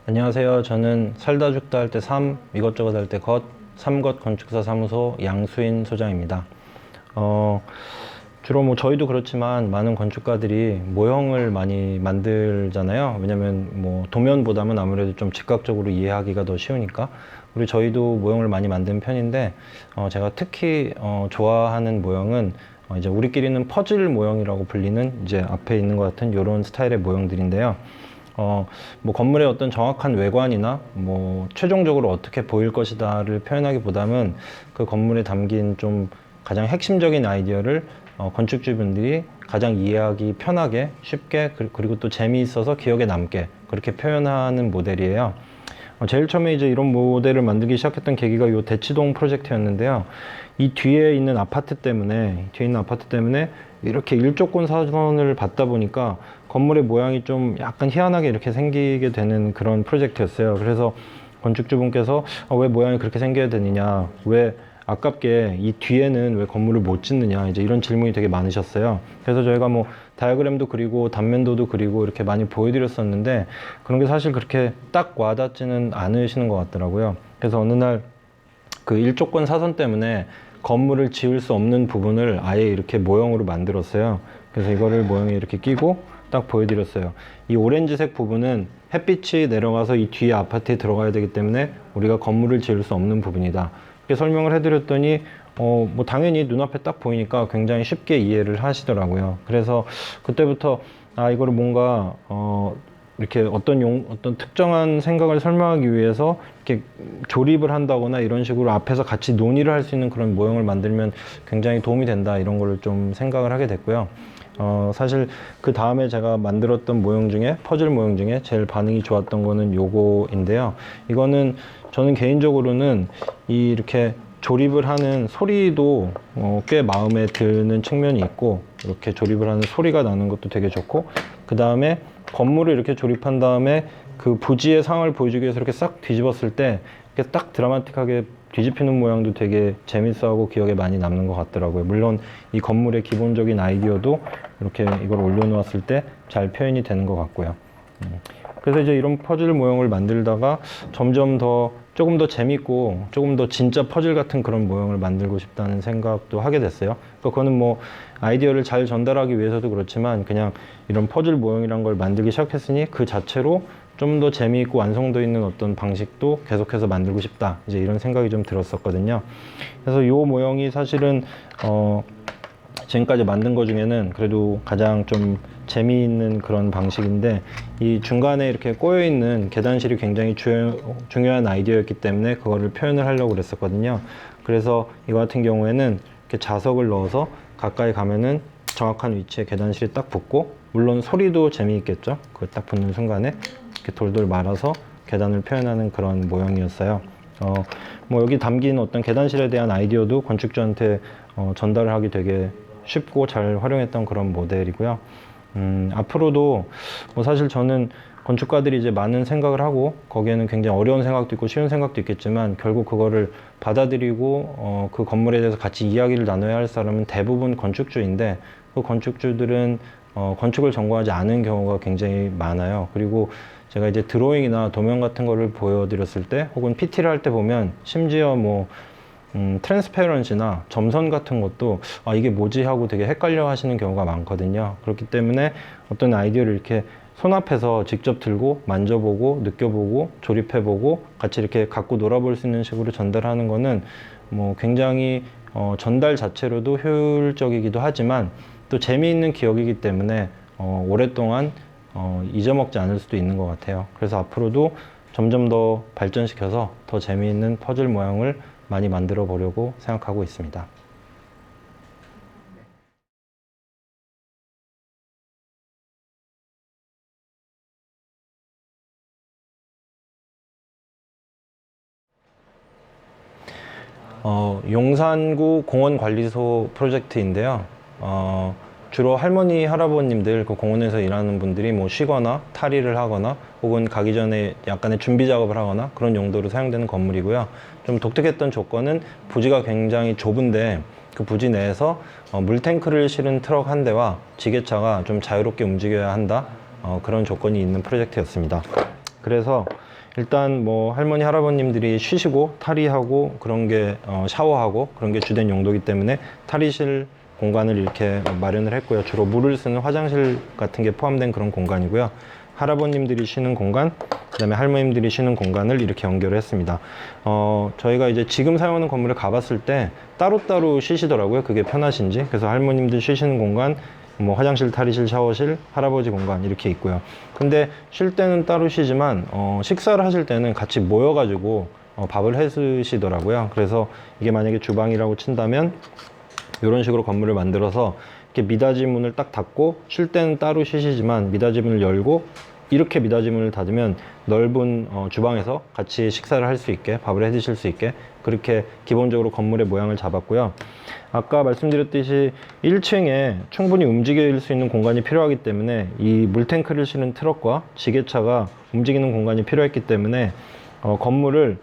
안녕하세요. 저는 살다 죽다 할 때 삶, 이것저것 할 때 것, 삼것 건축사 사무소 양수인 소장입니다. 주로 뭐 저희도 그렇지만 많은 건축가들이 모형을 많이 만들잖아요. 왜냐면 뭐 도면보다는 아무래도 좀 즉각적으로 이해하기가 더 쉬우니까. 저희도 모형을 많이 만드는 편인데, 제가 특히 좋아하는 모형은 이제 우리끼리는 퍼즐 모형이라고 불리는 이제 앞에 있는 것 같은 이런 스타일의 모형들인데요. 뭐 건물의 어떤 정확한 외관이나 뭐 최종적으로 어떻게 보일 것이다를 표현하기보다는 그 건물에 담긴 좀 가장 핵심적인 아이디어를 건축주분들이 가장 이해하기 편하게 쉽게 그리고 또 재미있어서 기억에 남게 그렇게 표현하는 모델이에요. 제일 처음에 이제 이런 모델을 만들기 시작했던 계기가 이 대치동 프로젝트였는데요. 이 뒤에 있는 아파트 때문에 이렇게 일조권 사선을 받다 보니까 건물의 모양이 좀 약간 희한하게 이렇게 생기게 되는 그런 프로젝트였어요. 그래서 건축주분께서 왜 모양이 그렇게 생겨야 되느냐, 왜 아깝게 이 뒤에는 왜 건물을 못 짓느냐, 이제 이런 질문이 되게 많으셨어요. 그래서 저희가 뭐 다이어그램도 그리고 단면도도 그리고 이렇게 많이 보여드렸었는데 그런 게 사실 그렇게 딱 와닿지는 않으시는 것 같더라고요. 그래서 어느 날 그 일조권 사선 때문에 건물을 지을 수 없는 부분을 아예 이렇게 모형으로 만들었어요. 그래서 이거를 모형에 이렇게 끼고 딱 보여드렸어요. 이 오렌지색 부분은 햇빛이 내려가서 이 뒤에 아파트에 들어가야 되기 때문에 우리가 건물을 지을 수 없는 부분이다. 이렇게 설명을 해드렸더니 뭐 당연히 눈앞에 딱 보이니까 굉장히 쉽게 이해를 하시더라고요. 그래서 그때부터 이거를 뭔가 이렇게 어떤 특정한 생각을 설명하기 위해서 이렇게 조립을 한다거나 이런 식으로 앞에서 같이 논의를 할 수 있는 그런 모형을 만들면 굉장히 도움이 된다, 이런 거를 좀 생각을 하게 됐고요. 사실 그 다음에 제가 만들었던 모형 중에, 퍼즐 모형 중에 제일 반응이 좋았던 거는 요거인데요. 이거는 저는 개인적으로는 이렇게 조립을 하는 소리도 꽤 마음에 드는 측면이 있고, 이렇게 조립을 하는 소리가 나는 것도 되게 좋고, 그 다음에 건물을 이렇게 조립한 다음에 그 부지의 상황을 보여주기 위해서 이렇게 싹 뒤집었을 때 이렇게 딱 드라마틱하게 뒤집히는 모양도 되게 재밌어하고 기억에 많이 남는 것 같더라고요. 물론 이 건물의 기본적인 아이디어도 이렇게 이걸 올려놓았을 때 잘 표현이 되는 것 같고요. 그래서 이제 이런 퍼즐 모형을 만들다가 점점 조금 더 재밌고 조금 더 진짜 퍼즐 같은 그런 모형을 만들고 싶다는 생각도 하게 됐어요. 그거는 뭐 아이디어를 잘 전달하기 위해서도 그렇지만 그냥 이런 퍼즐 모형이란 걸 만들기 시작했으니 그 자체로 좀 더 재미있고 완성도 있는 어떤 방식도 계속해서 만들고 싶다, 이제 이런 생각이 좀 들었었거든요. 그래서 이 모형이 사실은 지금까지 만든 것 중에는 그래도 가장 좀 재미있는 그런 방식인데, 이 중간에 이렇게 꼬여있는 계단실이 굉장히 중요한 아이디어였기 때문에 그거를 표현을 하려고 그랬었거든요. 그래서 이거 같은 경우에는 이렇게 자석을 넣어서 가까이 가면은 정확한 위치에 계단실이 딱 붙고, 물론 소리도 재미있겠죠. 그걸 딱 붙는 순간에 이렇게 돌돌 말아서 계단을 표현하는 그런 모형이었어요. 뭐 여기 담긴 어떤 계단실에 대한 아이디어도 건축주한테 전달을 하기 되게 쉽고 잘 활용했던 그런 모델이고요. 앞으로도 뭐 사실 저는 건축가들이 이제 많은 생각을 하고 거기에는 굉장히 어려운 생각도 있고 쉬운 생각도 있겠지만 결국 그거를 받아들이고 그 건물에 대해서 같이 이야기를 나눠야 할 사람은 대부분 건축주인데, 그 건축주들은 건축을 전공하지 않은 경우가 굉장히 많아요. 그리고 제가 이제 드로잉이나 도면 같은 거를 보여드렸을 때 혹은 PT를 할 때 보면 심지어 뭐 트랜스페런시나 점선 같은 것도 이게 뭐지 하고 되게 헷갈려 하시는 경우가 많거든요. 그렇기 때문에 어떤 아이디어를 이렇게 손앞에서 직접 들고 만져보고 느껴보고 조립해보고 같이 이렇게 갖고 놀아볼 수 있는 식으로 전달하는 거는 뭐 굉장히 전달 자체로도 효율적이기도 하지만 또 재미있는 기억이기 때문에 오랫동안 잊어먹지 않을 수도 있는 것 같아요. 그래서 앞으로도 점점 더 발전시켜서 더 재미있는 퍼즐 모양을 많이 만들어 보려고 생각하고 있습니다. 용산구 공원관리소 프로젝트인데요. 주로 할머니, 할아버님들 그 공원에서 일하는 분들이 뭐 쉬거나 탈의를 하거나 혹은 가기 전에 약간의 준비 작업을 하거나 그런 용도로 사용되는 건물이고요. 좀 독특했던 조건은 부지가 굉장히 좁은데 그 부지 내에서 물탱크를 실은 트럭 한 대와 지게차가 좀 자유롭게 움직여야 한다, 그런 조건이 있는 프로젝트였습니다. 그래서 일단 뭐 할머니 할아버님들이 쉬시고 탈의하고 그런 게 샤워하고 그런 게 주된 용도이기 때문에 탈의실 공간을 이렇게 마련을 했고요. 주로 물을 쓰는 화장실 같은 게 포함된 그런 공간이고요. 할아버님들이 쉬는 공간, 그 다음에 할머님들이 쉬는 공간을 이렇게 연결을 했습니다. 저희가 이제 지금 사용하는 건물에 가봤을 때 따로따로 쉬시더라고요. 그게 편하신지. 그래서 할머님들 쉬시는 공간, 뭐 화장실, 탈의실, 샤워실, 할아버지 공간 이렇게 있고요. 근데 쉴 때는 따로 쉬지만 식사를 하실 때는 같이 모여가지고 밥을 해 드시더라고요. 그래서 이게 만약에 주방이라고 친다면 이런 식으로 건물을 만들어서 이렇게 미닫이 문을 딱 닫고 쉴 때는 따로 쉬시지만 미닫이 문을 열고 이렇게 미닫이 문을 닫으면 넓은 주방에서 같이 식사를 할 수 있게, 밥을 해 드실 수 있게 그렇게 기본적으로 건물의 모양을 잡았고요. 아까 말씀드렸듯이 1층에 충분히 움직일 수 있는 공간이 필요하기 때문에 이 물탱크를 실은 트럭과 지게차가 움직이는 공간이 필요했기 때문에 건물을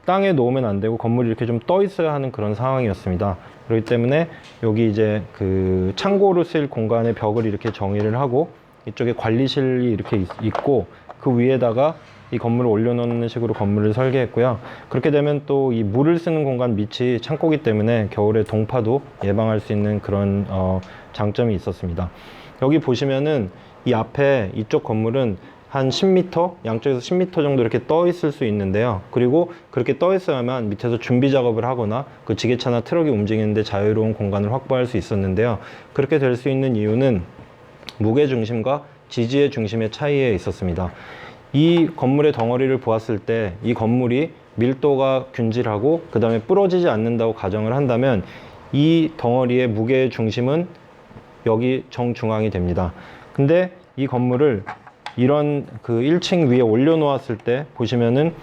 땅에 놓으면 안 되고 건물이 이렇게 좀 떠 있어야 하는 그런 상황이었습니다. 그렇기 때문에 여기 이제 그 창고로 쓰일 공간의 벽을 이렇게 정의를 하고 이쪽에 관리실이 이렇게 있고 그 위에다가 이 건물을 올려놓는 식으로 건물을 설계했고요. 그렇게 되면 또 이 물을 쓰는 공간 밑이 창고기 때문에 겨울에 동파도 예방할 수 있는 그런 장점이 있었습니다. 여기 보시면은 이 앞에 이쪽 건물은 한 10m, 양쪽에서 10m 정도 이렇게 떠 있을 수 있는데요. 그리고 그렇게 떠 있어야만 밑에서 준비 작업을 하거나 그 지게차나 트럭이 움직이는데 자유로운 공간을 확보할 수 있었는데요. 그렇게 될 수 있는 이유는 무게 중심과 지지의 중심의 차이에 있었습니다. 이 건물의 덩어리를 보았을 때 이 건물이 밀도가 균질하고 그 다음에 부러지지 않는다고 가정을 한다면 이 덩어리의 무게의 중심은 여기 정중앙이 됩니다. 근데 이 건물을 이런 그 1층 위에 올려놓았을 때 보시면은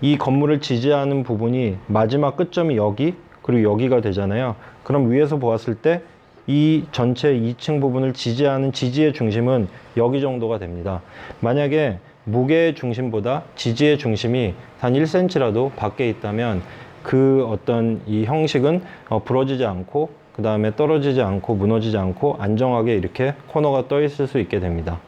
이 건물을 지지하는 부분이 마지막 끝점이 여기 그리고 여기가 되잖아요. 그럼 위에서 보았을 때 이 전체 2층 부분을 지지하는 지지의 중심은 여기 정도가 됩니다. 만약에 무게의 중심보다 지지의 중심이 단 1cm라도 밖에 있다면 그 어떤 이 형식은 부러지지 않고 그 다음에 떨어지지 않고 무너지지 않고 안정하게 이렇게 코너가 떠 있을 수 있게 됩니다.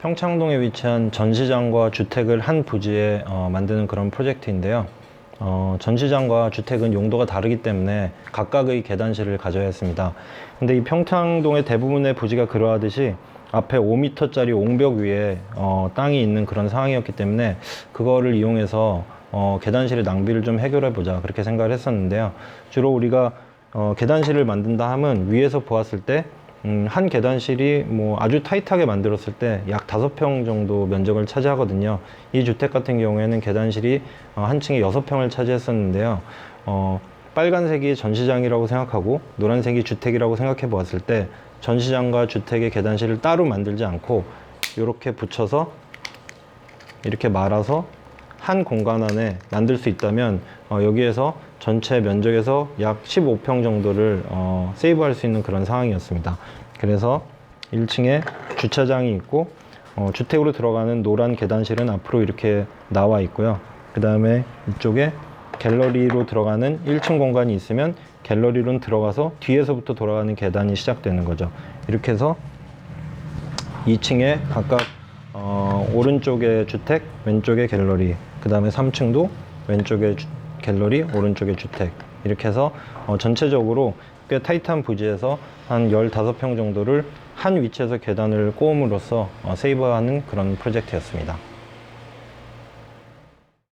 평창동에 위치한 전시장과 주택을 한 부지에 만드는 그런 프로젝트인데요. 전시장과 주택은 용도가 다르기 때문에 각각의 계단실을 가져야 했습니다. 근데 이 평창동의 대부분의 부지가 그러하듯이 앞에 5m짜리 옹벽 위에 땅이 있는 그런 상황이었기 때문에 그거를 이용해서 계단실의 낭비를 좀 해결해 보자 그렇게 생각을 했었는데요. 주로 우리가 계단실을 만든다 하면 위에서 보았을 때 한 계단실이 뭐 아주 타이트하게 만들었을 때 약 5평 정도 면적을 차지하거든요. 이 주택 같은 경우에는 계단실이 한 층에 6평을 차지했었는데요. 빨간색이 전시장이라고 생각하고 노란색이 주택이라고 생각해 보았을 때 전시장과 주택의 계단실을 따로 만들지 않고 이렇게 붙여서 이렇게 말아서 한 공간 안에 만들 수 있다면 여기에서 전체 면적에서 약 15평 정도를 세이브할 수 있는 그런 상황이었습니다. 그래서 1층에 주차장이 있고 주택으로 들어가는 노란 계단실은 앞으로 이렇게 나와 있고요. 그 다음에 이쪽에 갤러리로 들어가는 1층 공간이 있으면 갤러리로 들어가서 뒤에서부터 돌아가는 계단이 시작되는 거죠. 이렇게 해서 2층에 각각 오른쪽에 주택, 왼쪽에 갤러리, 그 다음에 3층도 왼쪽에 갤러리, 오른쪽에 주택 이렇게 해서 전체적으로 꽤 타이트한 부지에서 한 15평 정도를 한 위치에서 계단을 꼬음으로써 세이브하는 그런 프로젝트였습니다.